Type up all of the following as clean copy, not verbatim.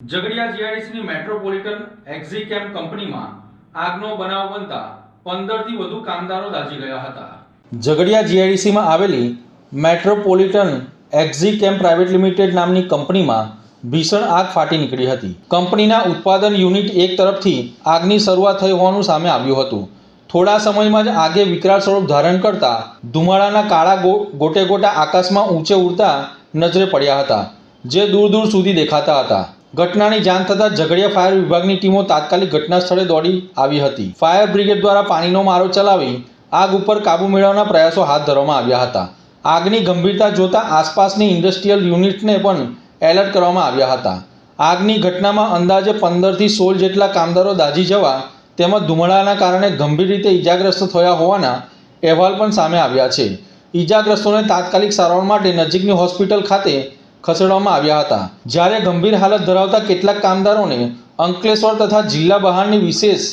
Jhagadia જીઆઈડીસીની metropolitan એક્ઝિકેમ કંપનીમાં આગનો બનાવ બનતા 15થી વધુ કામદારો દાઝી ગયા હતા। ઝઘડિયા જીઆઈડીસીમાં આવેલી મેટ્રોપોલિટન એક્ઝિકેમ પ્રાઇવેટ લિમિટેડ નામની કંપનીમાં ભીષણ આગ ફાટી નીકળી હતી। કંપનીના ઉત્પાદન યુનિટ 1 તરફથી આગની શરૂઆત થઈ હોવાનું સામે આવ્યું હતું। થોડા સમયમાં જ આગે વિકરાળ સ્વરૂપ ધારણ કરતા ધુમાડાના કાળા ગોટે ગોટા આકાશમાં ઊંચે ઉડતા નજરે પડ્યા હતા, જે દૂર દૂર સુધી દેખાતા હતા। ઘટનાની જાણ થતાં ઝઘડિયા ફાયર વિભાગની ટીમો તાત્કાલિક ઘટના સ્થળે દોડી આવી હતી। ફાયર બ્રિગેડ દ્વારા પાણીનો મારો ચલાવી આગ ઉપર કાબૂ મેળવવાના પ્રયાસો હાથ ધરવામાં આવ્યા હતા। આગની ગંભીરતા જોતા આસપાસની ઇન્ડસ્ટ્રીયલ યુનિટને પણ એલર્ટ કરવામાં આવ્યા હતા। આગની ઘટનામાં અંદાજે 15થી 16 જેટલા કામદારો દાઝી જવા તેમજ ધુમાડાના કારણે ગંભીર રીતે ઇજાગ્રસ્ત થયા હોવાના અહેવાલ પણ સામે આવ્યા છે। ઇજાગ્રસ્તોને તાત્કાલિક સારવાર માટે નજીકની હોસ્પિટલ ખાતે ખસેડવામાં આવ્યા હતા, જ્યારે ગંભીર હાલત ધરાવતા કેટલાક કામદારોને અંકલેશ્વર તથા જિલ્લા બહારની વિશેષ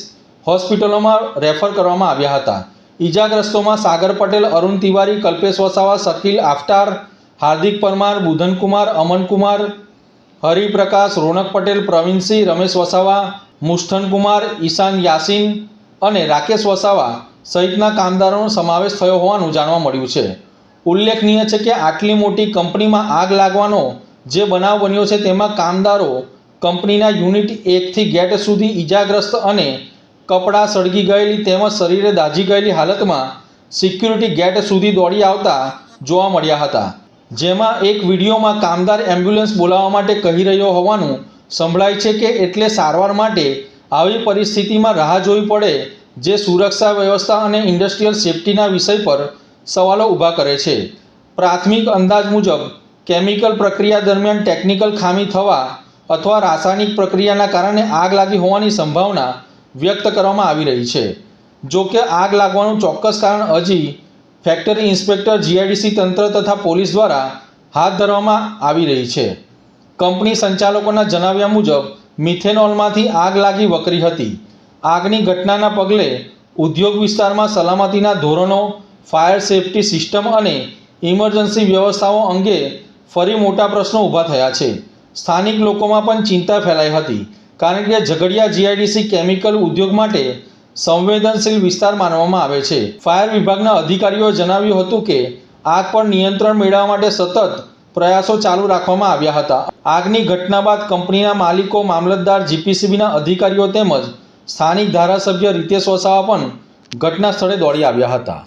હોસ્પિટલોમાં રેફર કરવામાં આવ્યા હતા। ઇજાગ્રસ્તોમાં સાગર પટેલ, અરુણ તિવારી, કલ્પેશ વસાવા, શકીલ આફતાર, હાર્દિક પરમાર, બુધનકુમાર, અમનકુમાર, હરિપ્રકાશ, રોનક પટેલ, પ્રવીણસિંહ, રમેશ વસાવા, મુસ્તનકુમાર, ઈશાન યાસીન અને રાકેશ વસાવા સહિતના કામદારોનો સમાવેશ થયો હોવાનું જાણવા મળ્યું છે। ઉલ્લેખનીય છે કે આટલી મોટી કંપનીમાં આગ લાગવાનો જે બનાવ બન્યો છે તેમાં કામદારો કંપનીના યુનિટ 1 થી ગેટ સુધી ઇજાગ્રસ્ત અને કપડાં સળગી ગયેલી તેમજ શરીરે દાઝી ગયેલી હાલતમાં સિક્યુરિટી ગેટ સુધી દોડી આવતા જોવા મળ્યા હતા, જેમાં એક વિડીયોમાં કામદાર એમ્બ્યુલન્સ બોલાવવા માટે કહી રહ્યો હોવાનું સંભળાય છે કે એટલે સારવાર માટે આવી પરિસ્થિતિમાં રાહ જોવી પડે, જે સુરક્ષા વ્યવસ્થા અને ઇન્ડસ્ટ્રીયલ સેફ્ટીના વિષય પર સવાલો ઊભા કરે છે। પ્રાથમિક અંદાજ મુજબ કેમિકલ પ્રક્રિયા દરમિયાન ટેકનિકલ ખામી થવા અથવા રાસાયણિક પ્રક્રિયાના કારણે આગ લાગી હોવાની સંભાવના વ્યક્ત કરવામાં આવી રહી છે। જો કે આગ લાગવાનું ચોક્કસ કારણ હજી ફેક્ટરી ઇન્સ્પેક્ટર, જીઆઈડીસી તંત્ર તથા પોલીસ દ્વારા હાથ ધરવામાં આવી રહી છે। કંપની સંચાલકોના જણાવ્યા મુજબ મિથેનોલમાંથી આગ લાગી વકરી હતી। આગની ઘટનાના પગલે ઉદ્યોગ વિસ્તારમાં સલામતીના ધોરણો, ફાયર સેફ્ટી સિસ્ટમ અને ઇમરજન્સી વ્યવસ્થાઓ અંગે ફરી મોટા પ્રશ્નો ઊભા થયા છે। સ્થાનિક લોકોમાં પણ ચિંતા ફેલાઈ હતી, કારણ કે ઝઘડિયા જીઆઈડીસી કેમિકલ ઉદ્યોગ માટે સંવેદનશીલ વિસ્તાર માનવામાં આવે છે। ફાયર વિભાગના અધિકારીઓએ જણાવ્યું હતું કે આગ પર નિયંત્રણ મેળવવા માટે સતત પ્રયાસો ચાલુ રાખવામાં આવ્યા હતા। આગની ઘટના બાદ કંપનીના માલિકો, મામલતદાર, જીપીસીબીના અધિકારીઓ તેમજ સ્થાનિક ધારાસભ્ય રીતેશ વસાવા પણ ઘટના સ્થળે દોડી આવ્યા હતા।